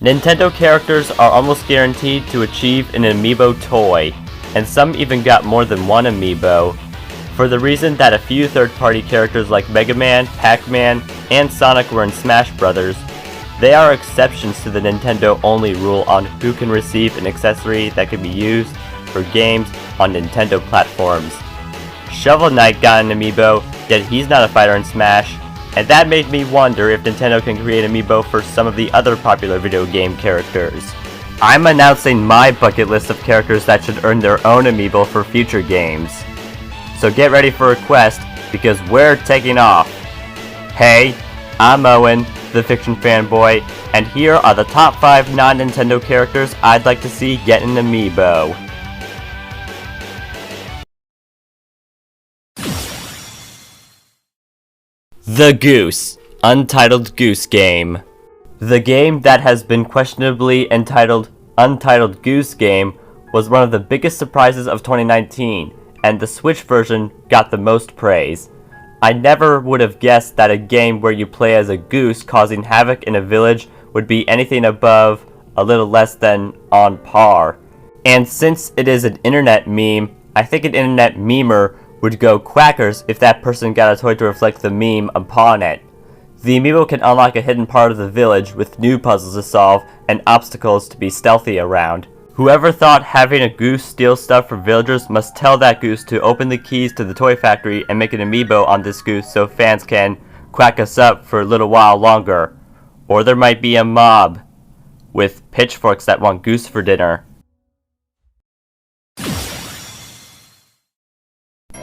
Nintendo characters are almost guaranteed to achieve an Amiibo toy, and some even got more than one Amiibo, for the reason that a few third-party characters like Mega Man, Pac-Man, and Sonic were in Smash Bros. They are exceptions to the Nintendo-only rule on who can receive an accessory that can be used for games on Nintendo platforms. Shovel Knight got an Amiibo, yet he's not a fighter in Smash, and that made me wonder if Nintendo can create Amiibo for some of the other popular video game characters. I'm announcing my bucket list of characters that should earn their own Amiibo for future games. So get ready for a quest, because we're taking off! Hey, I'm Owen, the Fiction Fanboy, and here are the top 5 non-Nintendo characters I'd like to see get an Amiibo. The Goose, Untitled Goose Game. The game that has been questionably entitled Untitled Goose Game was one of the biggest surprises of 2019, and the Switch version got the most praise. I never would have guessed that a game where you play as a goose causing havoc in a village would be anything above a little less than on par. And since it is an internet meme, I think an internet memer would go quackers if that person got a toy to reflect the meme upon it. The Amiibo can unlock a hidden part of the village with new puzzles to solve and obstacles to be stealthy around. Whoever thought having a goose steal stuff from villagers must tell that goose to open the keys to the toy factory and make an Amiibo on this goose so fans can quack us up for a little while longer. Or there might be a mob with pitchforks that want goose for dinner.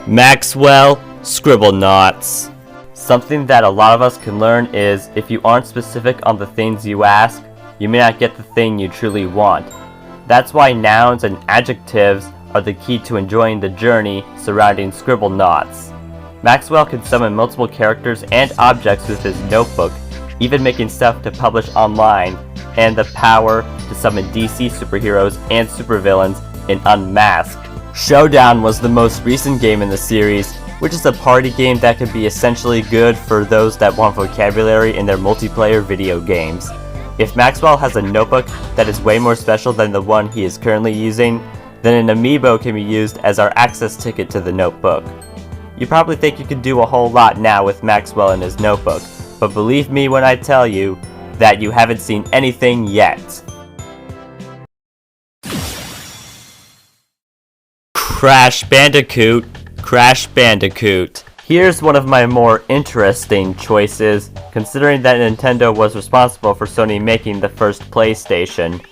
Maxwell, Scribblenauts. Something that a lot of us can learn is if you aren't specific on the things you ask, you may not get the thing you truly want. That's why nouns and adjectives are the key to enjoying the journey surrounding Scribblenauts. Maxwell can summon multiple characters and objects with his notebook, even making stuff to publish online, and the power to summon DC superheroes and supervillains in Unmasked. Showdown was the most recent game in the series, which is a party game that can be essentially good for those that want vocabulary in their multiplayer video games. If Maxwell has a notebook that is way more special than the one he is currently using, then an Amiibo can be used as our access ticket to the notebook. You probably think you can do a whole lot now with Maxwell and his notebook, but believe me when I tell you that you haven't seen anything yet. Crash Bandicoot, Crash Bandicoot. Here's one of my more interesting choices, considering that Nintendo was responsible for Sony making the first PlayStation.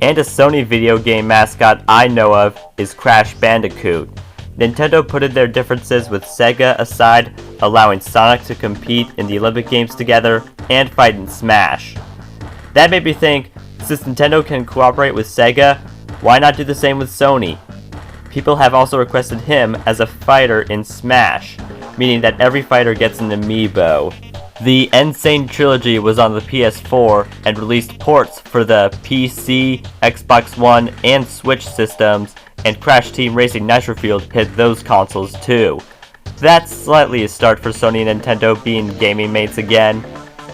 And a Sony video game mascot I know of is Crash Bandicoot. Nintendo put their differences with Sega aside, allowing Sonic to compete in the Olympic Games together and fight in Smash. That made me think, since Nintendo can cooperate with Sega, why not do the same with Sony? People have also requested him as a fighter in Smash, meaning that every fighter gets an Amiibo. The Insane Trilogy was on the PS4 and released ports for the PC, Xbox One, and Switch systems, and Crash Team Racing Nitro Fueled hit those consoles too. That's slightly a start for Sony and Nintendo being gaming mates again.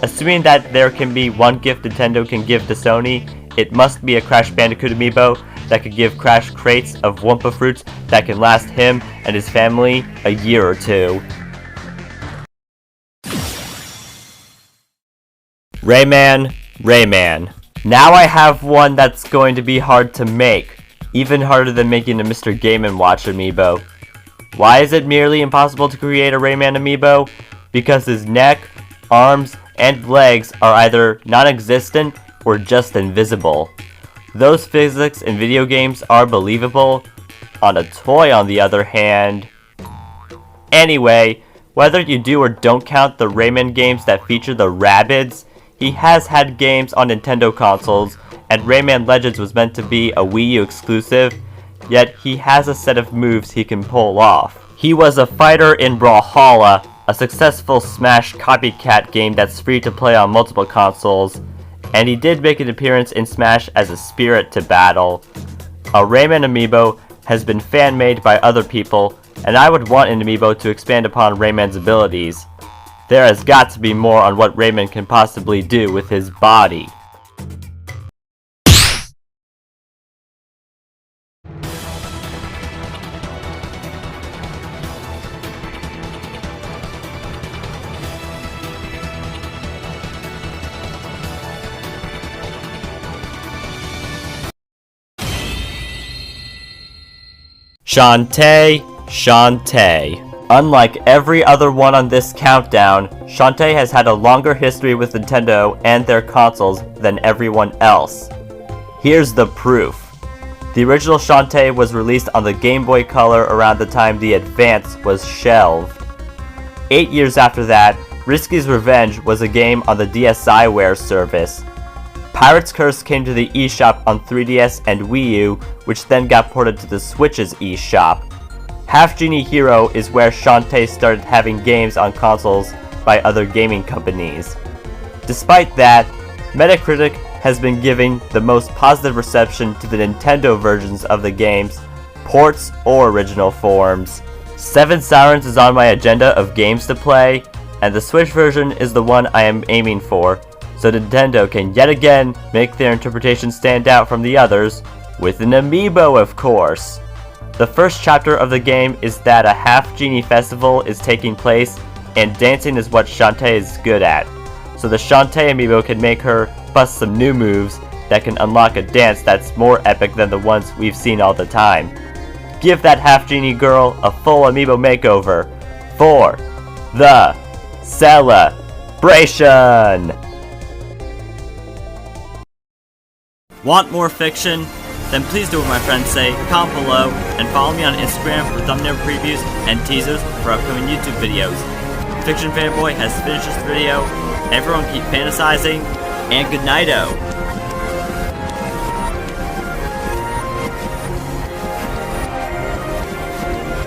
Assuming that there can be one gift Nintendo can give to Sony, it must be a Crash Bandicoot Amiibo that could give Crash crates of Wumpa fruits that can last him and his family a year or two. Rayman. Now I have one that's going to be hard to make, even harder than making a Mr. Game & Watch Amiibo. Why is it merely impossible to create a Rayman Amiibo? Because his neck, arms, and legs are either non-existent or just invisible. Those physics in video games are believable. On a toy, on the other hand... Anyway, whether you do or don't count the Rayman games that feature the Rabbids, he has had games on Nintendo consoles, and Rayman Legends was meant to be a Wii U exclusive, yet he has a set of moves he can pull off. He was a fighter in Brawlhalla, a successful Smash copycat game that's free to play on multiple consoles, and he did make an appearance in Smash as a spirit to battle. A Rayman Amiibo has been fan-made by other people, and I would want an Amiibo to expand upon Rayman's abilities. There has got to be more on what Rayman can possibly do with his body. Shantae, Shantae. Unlike every other one on this countdown, Shantae has had a longer history with Nintendo and their consoles than everyone else. Here's the proof. The original Shantae was released on the Game Boy Color around the time the Advance was shelved. 8 years after that, Risky's Revenge was a game on the DSiWare service. Pirate's Curse came to the eShop on 3DS and Wii U, which then got ported to the Switch's eShop. Half Genie Hero is where Shantae started having games on consoles by other gaming companies. Despite that, Metacritic has been giving the most positive reception to the Nintendo versions of the games, ports or original forms. Seven Sirens is on my agenda of games to play, and the Switch version is the one I am aiming for, so Nintendo can yet again make their interpretation stand out from the others, with an Amiibo of course. The first chapter of the game is that a Half Genie festival is taking place, and dancing is what Shantae is good at, so the Shantae Amiibo can make her bust some new moves that can unlock a dance that's more epic than the ones we've seen all the time. Give that Half Genie girl a full Amiibo makeover for the celebration! Want more fiction? Then please do what my friends say, comment below, and follow me on Instagram for thumbnail previews and teasers for upcoming YouTube videos. Fiction Fanboy has finished this video. Everyone keep fantasizing, and good night-o!